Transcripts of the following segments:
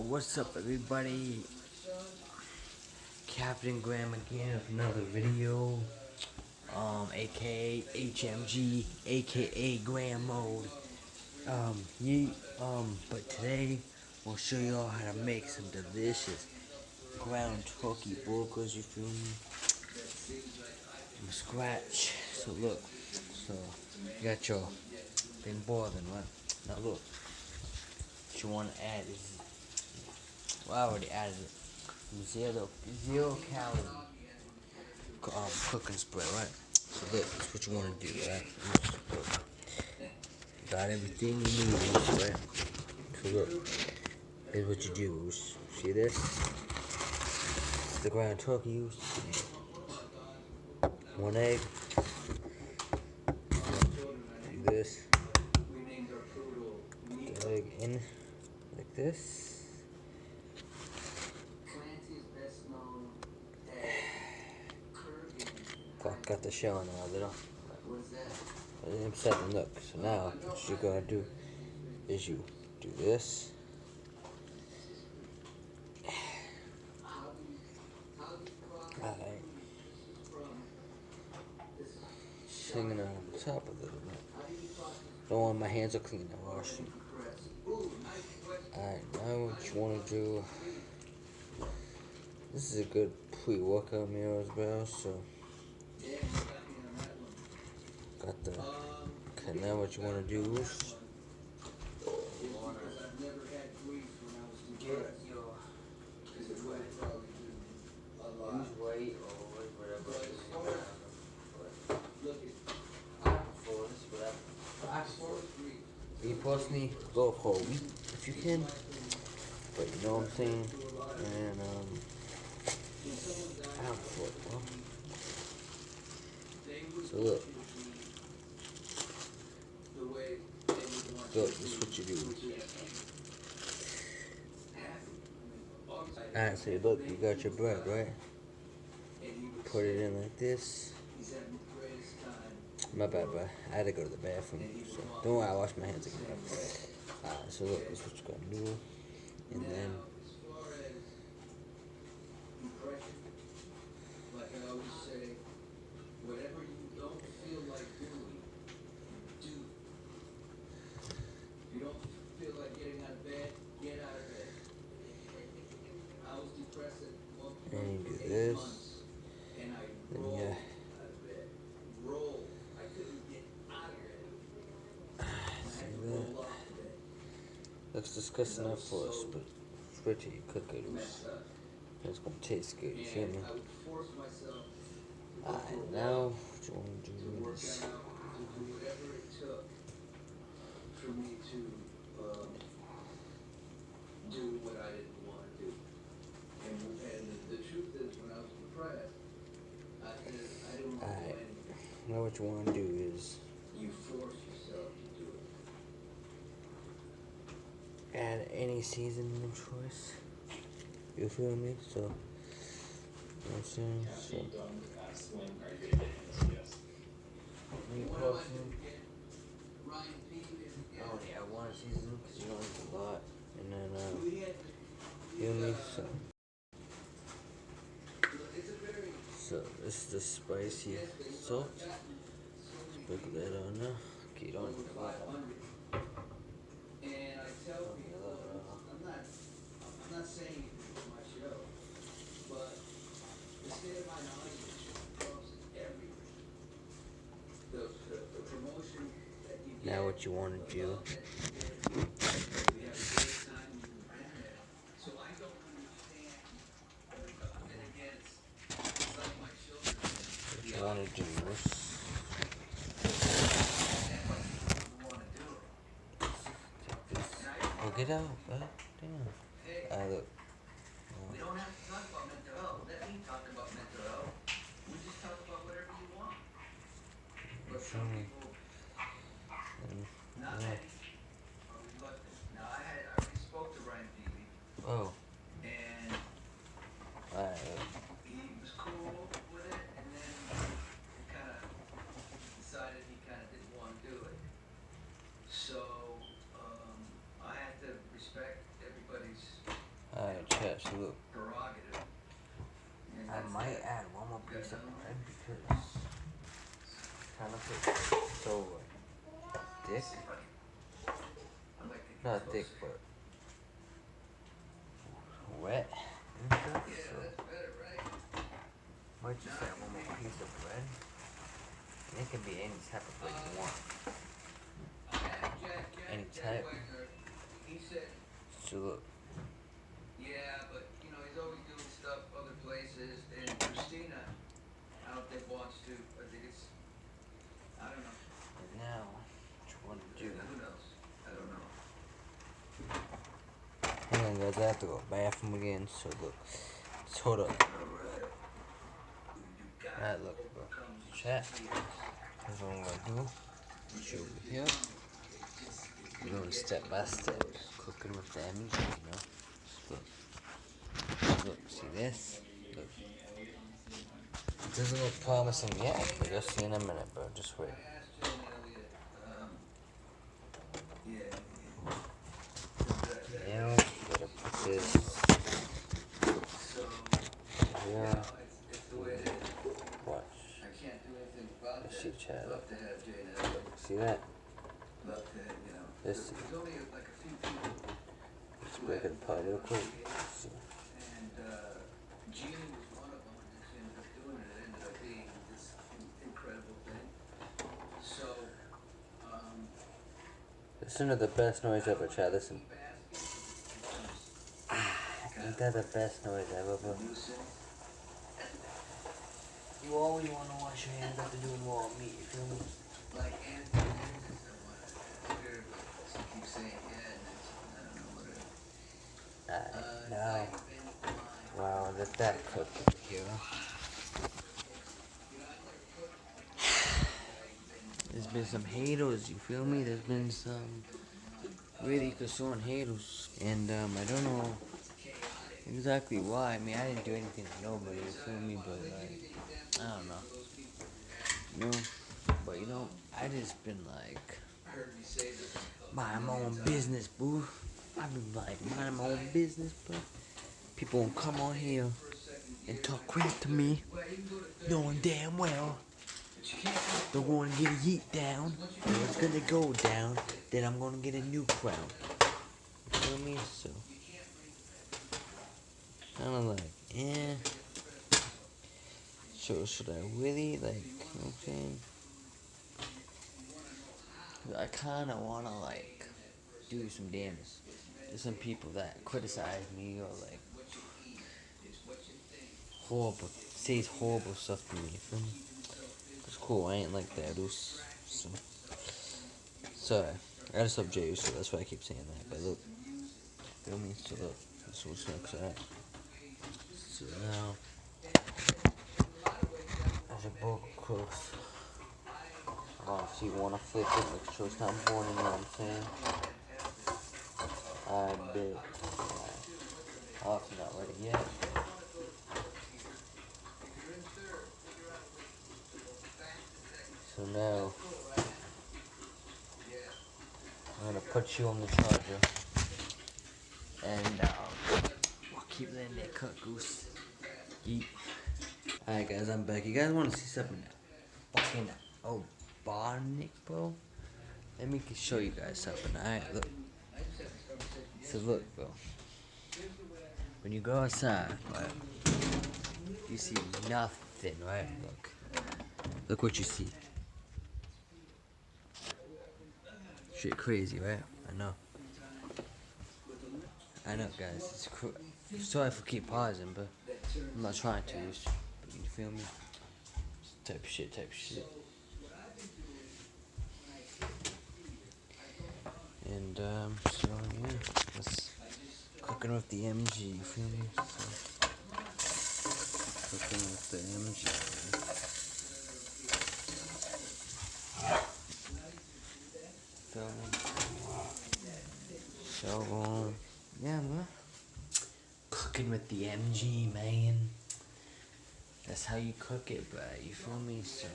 What's up, everybody? Captain Graham again with another video. AKA HMG, AKA Graham Mode. But today we'll show y'all how to make some delicious ground turkey burgers. You feel me? From scratch. So look, you got your thing boiling, right? Now look, what you want to add is, well, I already added it. Zero calorie cooking spread, right? So look, that's what you want to do, right? Got everything you need, right? So look, here's what you do. See this? It's the ground turkey use. 1 egg. Do this. Put the egg in like this. Got the shell in a little. I'm setting, look. So now what you're gonna do is you do this. Alright. Hanging on top a little bit. Don't want my hands are clean, I wash them. Alright, now what you wanna do. This is a good pre-workout meal as well, so got the, okay, now what you wanna do is you personally go for a week if you can, but you know what I'm saying, and I don't for it, well. So look, this is what you do. Alright, so look, you got your bread, right? Put it in like this. My bad, bro. I had to go to the bathroom, so don't worry, I wash my hands again. Alright, so look, this is what you're gonna do, and then and you do this, then yeah. See that? Looks disgusting enough for us, but it's good till you cook it. It's gonna taste good, you feel me? Alright, now what you wanna do is do what I didn't want to do. And the truth is, when I was depressed, I didn't want to do anything. Now what you want to do is you force yourself to do it. Add any seasoning of choice. You feel me? So, you know what I'm saying? So, me personally, I only add one seasoning because you don't need a lot. And then, feel me? So this is the spicy salt. Sprinkle that on there. Okay, you don't need a lot. I'm not saying it for my show, but the state of my knowledge is everywhere. The promotion that you get. Now what you want to do. I want to do this. Oh, get out, bud. Damn. Look. We don't have to talk about mental health. Let me talk about mental health. We just talk about whatever you want. But some people, not many, are reluctant. Now, I already spoke to Ryan Peavy. Oh. And he was cool with it, and then he kind of decided he kind of didn't want to do it. So I had to respect everybody's chat, so look. I might add one more piece of bread because kind of feels so thick. Not thick, but wet and stuff. So might just add one more piece of bread. And it can be any type of bread you want. Any type. So look. Yeah, but you know, he's always doing stuff other places, and Christina, I don't think wants to. I think it's, I don't know. And now, what you want to do? Who knows? I don't know. Hang on, guys. I have to go bathroom again. So look. Just hold up. Alright, look, bro. Chat. That's what I'm gonna do. Put you over here. We're going step by step. Cooking with the MG, you know. Look. Look, see this? Look. It doesn't look promising yet, but you'll see in a minute, bro. Just wait. Now, gotta put this here. Watch. Let's see, Chad. See that? This. Let's break it apart real quick. See. Gene was one of them, and just ended up doing it. It ended up being this incredible thing. So, Listen to the best noise ever, Chad. Listen. Ain't that the best noise ever, bro? You always want to wash your hands after doing raw meat, you feel me? like Anthony, I keep saying, yeah, and I don't know what it is. Now, wow, let that cook here. There's been some haters, you feel me? There's been some really concerned haters, and I don't know exactly why. I mean, I didn't do anything to nobody, you feel me? But like, I don't know, you know. But you know, I just been like, mind my own business, boo. I've been like minding my own business, but people won't come on here and talk crap to me, knowing damn well they're going to get a yeet down, or it's gonna go down, then I'm gonna get a new crown. You feel me? So, kinda like, eh. So, should I really, like, you know what I'm saying? I kinda wanna, like, do some damage to some people that criticize me or, like, horrible, says horrible stuff to me, you feel me? It's cool, I ain't like that, dudes. So, sorry, I gotta stop J, so that's why I keep saying that, but look, feel me? So look, this what's next, alright? So now, as your book close, if you wanna flip it, make sure it's not morning, you know what I'm saying? I bet. Oh, it's not ready yet. So now, I'm gonna put you on the charger, and we'll keep letting that cook, goose. Eat. Alright guys, I'm back. You guys wanna see something fucking Obonic, bro? Let me show you guys something. Alright, look. So look, bro. When you go outside, right, you see nothing, right? Look. Look what you see. Shit crazy, right? I know. I know, guys. Sorry for keep pausing, but I'm not trying to. But you feel me? Type shit. And so yeah, let's cooking with the MG. You feel me? So, cooking with the MG. Feel me? So yeah, man. Cooking with the MG, man. That's how you cook it, bro. You feel me? So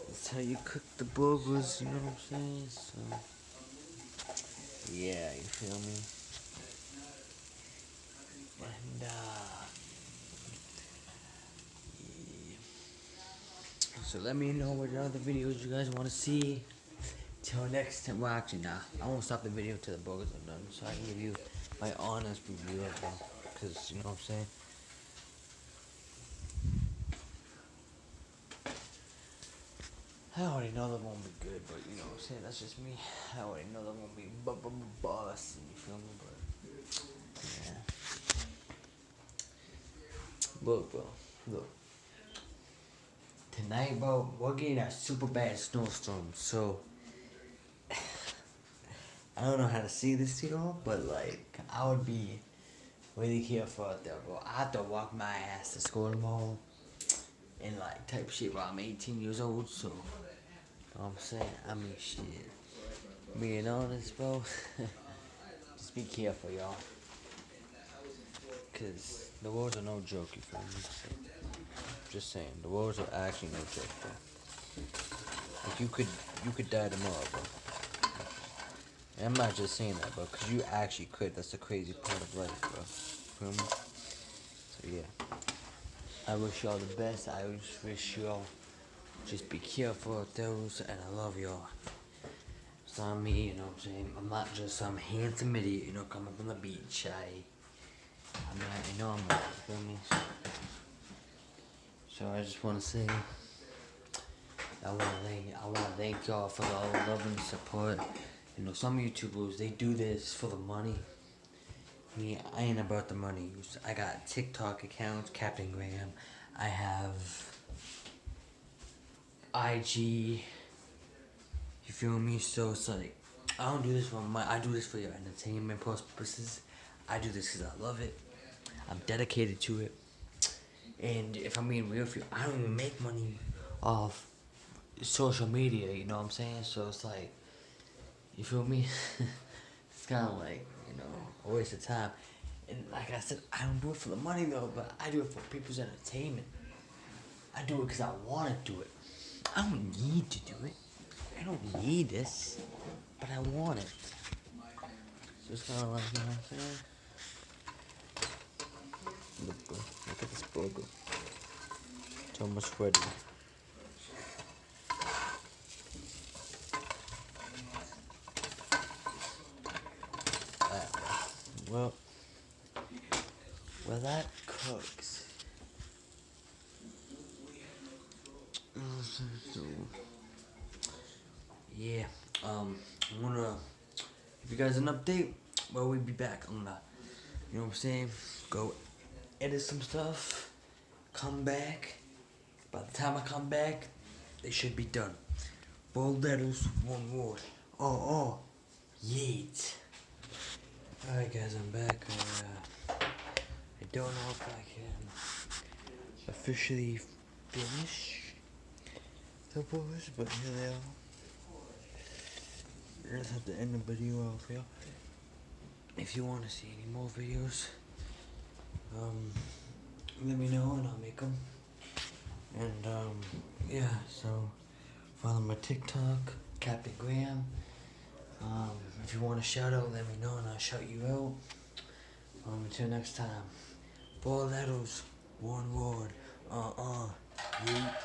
that's how you cook the burgers. You know what I'm saying? So yeah, you feel me? So let me know what other videos you guys want to see. Till next time. Well, actually, nah. I won't stop the video till the burgers are done, so I can give you my honest review of them. Cause you know what I'm saying. I already know they won't be good, but you know what I'm saying. That's just me. I already know they won't be boss. You feel me? But yeah. Look, bro. Look. Tonight, bro, we're getting a super bad snowstorm, so I don't know how to say this to y'all, but like, I would be really careful out there, bro. I have to walk my ass to school tomorrow and like type shit while I'm 18 years old, so you know what I'm saying? I mean, shit. Being honest, bro, just be careful, y'all. Cause the roads are no joke, you feel me? Just saying, the roads are actually no joke, bro. Like you could die tomorrow, bro. And I'm not just saying that, bro, cause you actually could. That's the crazy part of life, bro. Feel me? So yeah, I wish y'all the best. I just wish y'all just be careful of those, and I love y'all. It's not me, you know what I'm saying? I'm not just some handsome idiot, you know, coming from the beach. I know I'm not, you feel me? So I just want to say, I want to thank y'all for all the love and support. You know, some YouTubers, they do this for the money. Me, I ain't about the money. I got TikTok accounts, Captain Graham. I have IG. You feel me? So it's like, I don't do this for money. I do this for your entertainment purposes. I do this because I love it. I'm dedicated to it. And if I'm being real with you, I don't even make money off social media, you know what I'm saying? So it's like, you feel me? It's kind of like, you know, a waste of time. And like I said, I don't do it for the money though, but I do it for people's entertainment. I do it because I want to do it. I don't need to do it. I don't need this, but I want it. So it's kind of like, you know what I'm saying? Look, bro. Look at this burger. It's almost ready. Well, that cooks. So, yeah, I'm gonna give you guys an update. Well, we'll be back. I'm gonna, you know what I'm saying, go edit some stuff, come back. By the time I come back, they should be done. 4 letters, 1 word. Oh, yeet. Alright guys, I'm back. I don't know if I can officially finish the boys, but here they are. I just have to end the video off here. If you want to see any more videos, let me know and I'll make them. And yeah, so follow my TikTok, Captain Graham. If you want a shout out, let me know and I'll shout you out. Until next time, 4 letters, 1 word. Yeet.